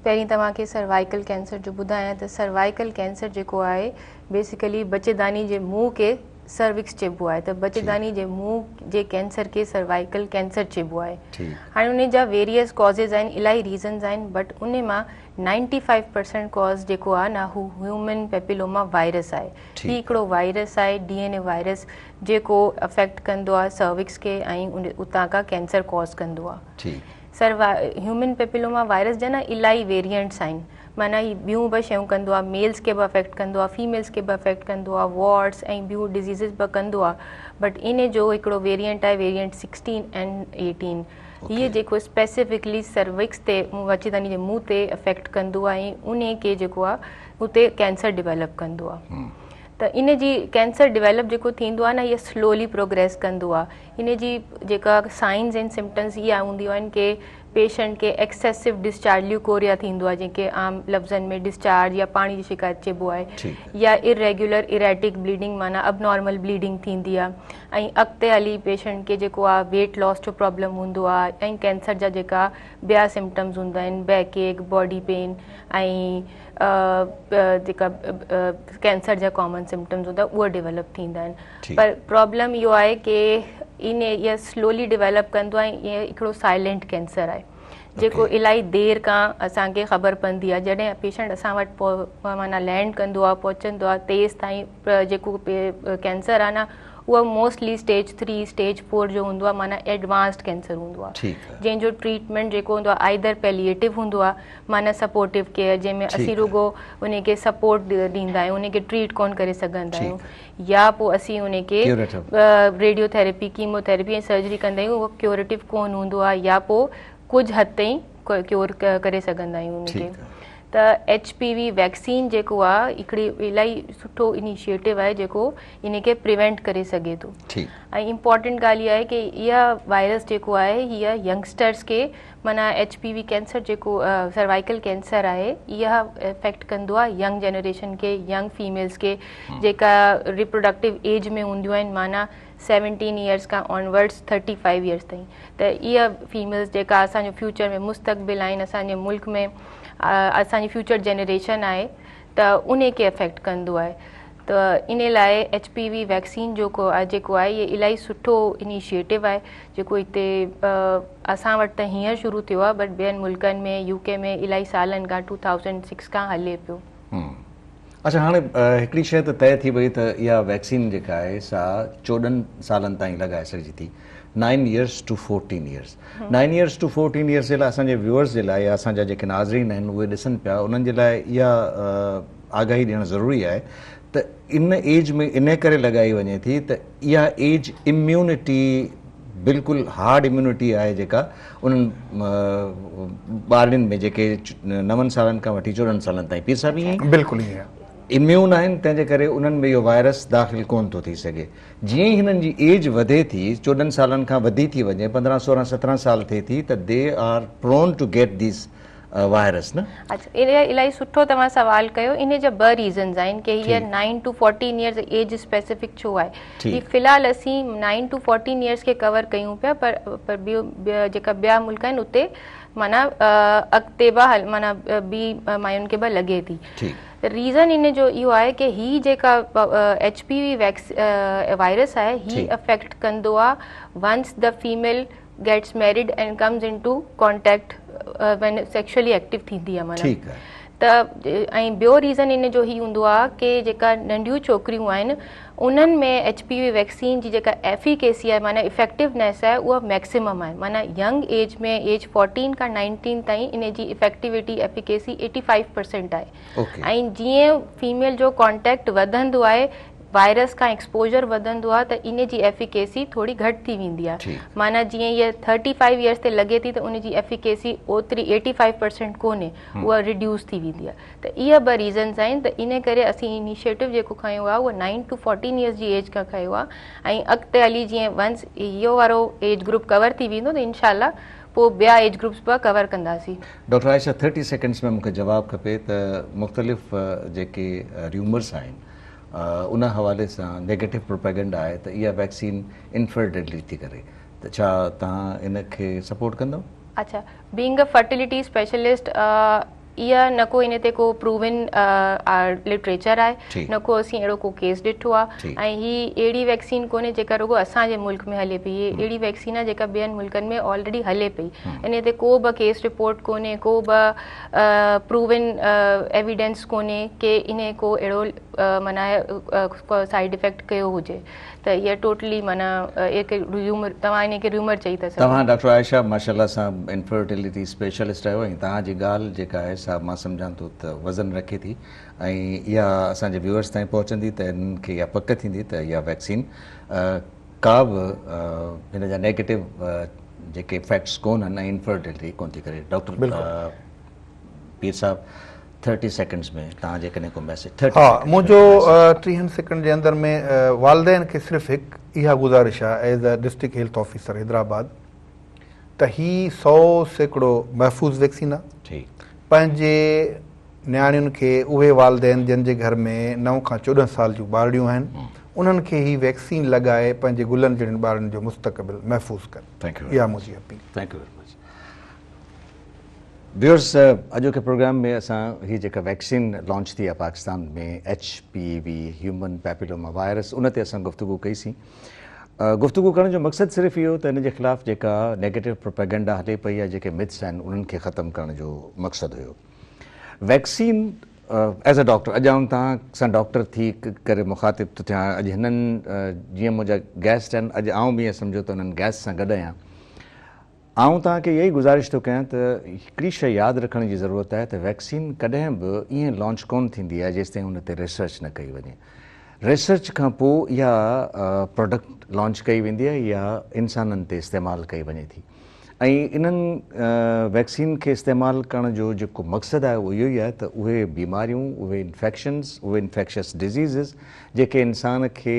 पहिरीं तव्हांखे सर्वाइकल कैंसर जो ॿुधायां त सर्वाइकल कैंसर जेको आहे बेसिकली बच्चेदानी जे मुंहुं के सर्विक्स चइबो आहे, त बच्चेदानी जे मुंहुं जे कैंसर के सर्वाइकल कैंसर चइबो आहे। हाणे उन जा वेरियस कॉज़िस आहिनि, इलाही रीज़न्स आहिनि, बट उन मां 95% कॉज़ जेको आहे न हू ह्यूमन पैपिलोमा वायरस आहे। ही हिकिड़ो वायरस आहे, DNA वायरस, जेको अफेक्ट कंदो आहे सर्विक्स खे ऐं उतां खां कैंसर कॉज़ कंदो आहे। ह्यूमन पैपिलोमा वायरस जा न इलाही वेरियंट्स आहिनि, माना ही ॿियूं बि शयूं कंदो आहे, मेल्स खे बि अफेक्ट कंदो आहे, फीमेल्स खे बि अफेक्ट कंदो आहे, वॉर्ड्स ऐं ॿियूं डिज़ीज़िस बि कंदो आहे, बट इन जो हिकिड़ो वेरियंट आहे वेरियंट 16 ऐं 18। हीअ जेको स्पेसिफिकली सर्विक्स ते बच्चेदानी जे मुंहुं ते अफेक्ट कंदो आहे ऐं उन खे जेको आहे उते कैंसर डिवेलप कंदो आहे। त इन जी कैंसर डिवेलप जेको थींदो आहे न, इहा स्लोली प्रोग्रेस कंदो आहे। इन जी जेका साइन्स एंड सिम्टम्स इहा हूंदियूं आहिनि कि पेशेंट खे एक्सेसिव डिस्चार्ज ल्यूकोरिया थींदो आहे, जंहिंखे आम लफ़्ज़नि में डिस्चार्ज या पाणी जी शिकायत चइबो आहे, या इरेग्युलर इरेटिक ब्लीडिंग माना अबनॉर्मल ब्लीडिंग थींदी आहे, ऐं अॻिते हली पेशेंट खे जेको आहे वेट लॉस जो प्रॉब्लम हूंदो आहे, ऐं कैंसर जा जेका ॿिया सिम्टम्स हूंदा आहिनि, बैक एक, बॉडी पेन ऐं जेका कैंसर जा कॉमन सिम्टम्स हूंदा उहे डेवलप थींदा आहिनि। पर प्रॉब्लम इहो आहे कि इहा स्लोली डेवलप कंदो आहे, इहे हिकिड़ो साइलेंट कैंसर आहे जेको इलाही देरि खां असांखे ख़बर पवंदी आहे। जॾहिं पेशेंट असां वटि माना लैंड कंदो आहे, पहुचंदो आहे, तेसि ताईं जेको कैंसर आहे न उहा मोस्टली स्टेज 3 स्टेज 4 जो हूंदो आहे, माना एडवांस्ड कैंसर हूंदो आहे, ठीकु आहे। जंहिंजो ट्रीटमेंट जेको हूंदो आहे आइदर पैलिएटिव हूंदो आहे, माना सपोर्टिव केयर, जंहिंमें असीं रुगो उनखे सपोर्ट ॾींदा आहियूं, उनखे ट्रीट कोन करे सघंदा आहियूं, या पोइ असीं उनखे रेडियोथेरेपी कीमोथेरेपी ऐं सर्जरी कंदा आहियूं, उहो क्योरेटिव कोन हूंदो आहे, या पोइ कुझु हद ताईं क्योर करे सघंदा आहियूं उनखे। त HPV वैक्सीन जेको आहे हिकिड़ी इलाही सुठो इनिशिएटिव आहे जेको इनखे प्रिवेंट करे सघे थो। ऐं इम्पॉर्टेंट ॻाल्हि इहा आहे कि इहा वायरस जेको आहे हीअ यंगस्टर्स खे माना HPV कैंसर जेको सर्वाइकल कैंसर आहे इहा इफेक्ट कंदो आहे यंग जनरेशन खे, यंग फीमेल्स खे जेका रिप्रोडक्टिव एज में हूंदियूं आहिनि, माना 17 ईयर्स खां ऑनवर्ड्स 35 ईयर्स ताईं। त इहा फीमेल्स जेका असांजो फ्यूचर में मुस्तक़बिल आहिनि, असांजे मुल्क में असांजी फ्यूचर जनरेशन आहे, त उन खे अफेक्ट कंदो आहे। त इन लाइ HPV वैक्सीन जेको आहे इहे इलाही सुठो इनिशिएटिव आहे जेको हिते असां वटि त हींअर शुरू थियो आहे, बट ॿियनि मुल्कनि में UK में इलाही सालनि खां 2006 खां हले पियो। अच्छा, हाणे हिकिड़ी शइ त तय थी वई त इहा वैक्सीन जेका आहे सा 14 सालनि ताईं लॻाए सघिजे थी, 9 years to 14 years। 9 years to 14 years जे लाइ असांजे व्यूअर्स जे लाइ या असांजा जेके नाज़रीन आहिनि उहे ॾिसनि पिया, उन्हनि जे लाइ इहा आगाही ॾियणु ज़रूरी आहे त इन एज में इन करे लॻाई वञे थी त इहा एज इम्यूनिटी बिल्कुलु हार्ड इम्यूनिटी आहे जेका उन्हनि ॿारनि में जेके 9 सालनि खां वठी 14 सालनि ताईं पीर साहिब ईअं बिल्कुलु ईअं इम्यून आहिनि, तंहिंजे करे उन्हनि में इहो वायरस दाख़िल कोन थो थी सघे। जीअं ई हिननि जी एज वधे थी, 14 सालनि खां वधी थी वञे, 15, 16, 17 साल थिए थी, त they are prone to get this virus न। अच्छा, इलाही सुठो तव्हां सवाल कयो। इन जा 2 रीज़न्स आहिनि कि हीअ 9 to 14 ईयर्स एज स्पेसिफिक छो आहे। ही फ़िलहाल असीं 9 to 14 ईयर्स खे कवर कयूं पिया, पर जेका ॿिया मुल्क आहिनि उते माना अॻिते बि माना ॿी मायुनि खे बि लॻे थी। रीज़न इन जो इहो आहे कि ही जेका HPV वायरस आहे ही अफेक्ट कंदो आहे once the female gets married and comes into contact when sexually active थींदी आहे माना। त ऐं ॿियो रीज़न इन जो ही हूंदो आहे कि जेका नंढियूं छोकिरियूं आहिनि उन्हनि में HPV वैक्सीन जी जेका एफिकेसी आहे माना इफेक्टिवनेस आहे उहा मैक्सिमम आहे, माना यंग एज में एज 14 खां 19 ताईं इन जी इफेक्टिविटी एफिकेसी 85% आहे। ऐं जीअं फीमेल जो कॉन्टेक्ट वधंदो आहे, वायरस का एक्सपोजर वधंदो आहे, त इन जी एफिकेसी थोड़ी घटि थी वेंदी आहे। माना जीअं इहा 35 ईयर्स ते लॻे थी त उन जी एफिकेसी ओतिरी 85% कोन्हे, उहा रिड्यूस थी वेंदी आहे। त इहा 2 रीज़न्स आहिनि। त इन करे असीं इनिशिएटिव जेको खयो आहे उहो 9 to 14 ईयर्स जी एज खां खयो आहे। ऐं अॻिते हली जीअं वंस इहो वारो एज ग्रुप कवर थी वेंदो त इनशाला पोइ ॿिया एज ग्रुप्स बि कवर कंदासीं। डॉक्टर आयशा, 30 सेकेंड्स में मूंखे जवाबु खपे त मुख़्तलिफ़ जेके र्यूमर्स आहिनि उन हवाले सां नेगेटिव प्रोपेगेंडा आहे त इहा वैक्सीन इनफर्टिलिटी थी करे, त छा तव्हां इन खे सपोर्ट कंदव? अच्छा, बीइंग अ फर्टिलिटी स्पेशलिस्ट इहा न को इन ते को प्रूवन लिटरेचर आहे, न को असीं अहिड़ो को केस ॾिठो आहे। ऐं ही अहिड़ी वैक्सीन कोन्हे जेका रुगो असांजे मुल्क में हले पई, हीअ अहिड़ी वैक्सीन आहे जेका ॿियनि मुल्कनि में ऑलरेडी हले पई। इन ते को बि केस रिपोर्ट कोन्हे, को बि प्रूवन एविडेंस कोन्हे कि इन को अहिड़ो माना साइड इफेक्ट कयो हुजे। त इहा टोटली माना र्यूमर, तव्हां इन खे र्यूमर चई था सघो। तव्हां डॉक्टर आयशा माशाल्लाह सां इनफर्टिलिटी स्पेशलिस्ट आहियो ऐं तव्हांजी ॻाल्हि जेका आहे सा मां सम्झां थो त वज़न रखे थी ऐं इहा असांजे व्यूअर्स ताईं पहुचंदी त इन्हनि खे इहा पक थींदी त इहा वैक्सीन का बि हिन जा नेगेटिव जेके इफेक्ट्स कोन आहिनि ऐं इनफर्टिलिटी कोन थी करे। डॉक्टर पीर साहब 30 सेकेंड्स में तव्हां जेकॾहिं को मैसेज। हाँ, मुंहिंजो 30 सेकेंड जे अंदरि में वालदेन खे सिर्फ़ु हिकु इहा गुज़ारिश आहे as a district health officer Hyderabad त ही 100% महफ़ूज़ वैक्सीन आहे। पंहिंजे न्याणियुनि खे उहे वालदेन जंहिंजे घर में 9 खां 14 साल जूं ॿारड़ियूं आहिनि उन्हनि खे ही वैक्सीन लॻाए पंहिंजे गुलनि जहिड़नि ॿारनि जो मुस्तक़बिल महफ़ूज़ कनि। इहा मुंहिंजी appeal. Thank U very much. Viewers, अॼोके प्रोग्राम में असां ही जेका वैक्सीन लॉन्च थी आहे पाकिस्तान में HPV ह्यूमन पैपिलोमा वायरस, उन ते असां गुफ़्तगू कईसीं। गुफ़्तगू करण जो मक़सदु सिर्फ़ु इहो त इन जे ख़िलाफ़ु जेका नेगेटिव प्रोपेगेंडा हले पई या जेके मिथ्स आहिनि उन्हनि खे ख़तमु करण जो मक़सदु हुयो। वैक्सीन एज़ अ डॉक्टर अॼु आउं तव्हां सां डॉक्टर थी करे मुखातिब थो थियां। अॼु हिननि जीअं मुंहिंजा गेस्ट आहिनि, अॼु आउं बि ईअं सम्झो त हुननि गेस्ट सां गॾु आहियां। आउं तव्हांखे इहा ई गुज़ारिश थो कयां त हिकिड़ी शइ यादि रखण जी ज़रूरत आहे त वैक्सीन कॾहिं बि ईअं लॉन्च कोन थींदी आहे जेसिताईं हुन ते रिसर्च न कई वञे। रिसर्च खां पोइ इहा प्रोडक्ट लॉन्च कई वेंदी आहे या इंसाननि ते इस्तेमालु कई वञे थी। ऐं इन्हनि वैक्सीन खे इस्तेमालु करण जो जेको मक़सदु आहे उहो इहो ई आहे त उहे बीमारियूं, उहे इन्फेक्शन्स, उहे इन्फेक्शस डिज़ीज़िस जेके इंसान खे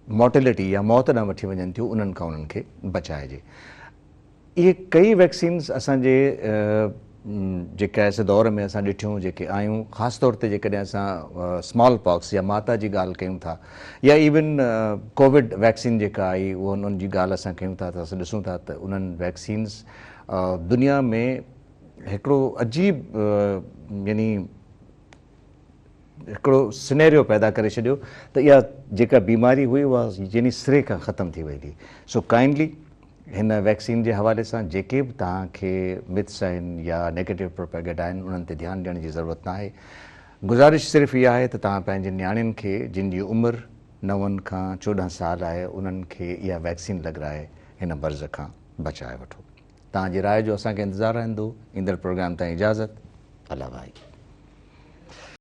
मॉर्टेलिटी या मौत ॾांहुं वठी वञनि थियूं, उन्हनि खां उन्हनि खे बचाइजे। इहे कई वैक्सीन्स असांजे जेका इस दौर में असां ॾिठियूं जेके आयूं, ख़ासि तौर ते जेकॾहिं असां स्मॉल पॉक्स या माता जी ॻाल्हि कयूं था या इवन कोविड वैक्सीन जेका आई उहो उन्हनि जी ॻाल्हि असां कयूं था त असां ॾिसूं था त उन्हनि वैक्सीन्स दुनिया में हिकिड़ो अजीब यानी हिकिड़ो सिनेरियो पैदा करे छॾियो त इहा जेका बीमारी हुई उहा यानी सिरे खां ख़तमु थी वई हुई। सो काइंडली हिन वैक्सीन जे हवाले सां जेके बि तव्हांखे मिथ्स आहिनि या नेगेटिव प्रोपेगेंडा आहिनि उन्हनि ते ध्यानु ॾियण जी ज़रूरत न आहे। गुज़ारिश सिर्फ़ु इहा आहे त तव्हां पंहिंजे नियाणियुनि खे जिन जी उमिरि 9 खां 14 साल आहे उन्हनि खे इहा वैक्सीन लॻाराए हिन मर्ज़ खां बचाए वठो। तव्हांजी राय जो असांखे इंतज़ारु रहंदो। ईंदड़ प्रोग्राम ताईं इजाज़त। अल्लाह भाई।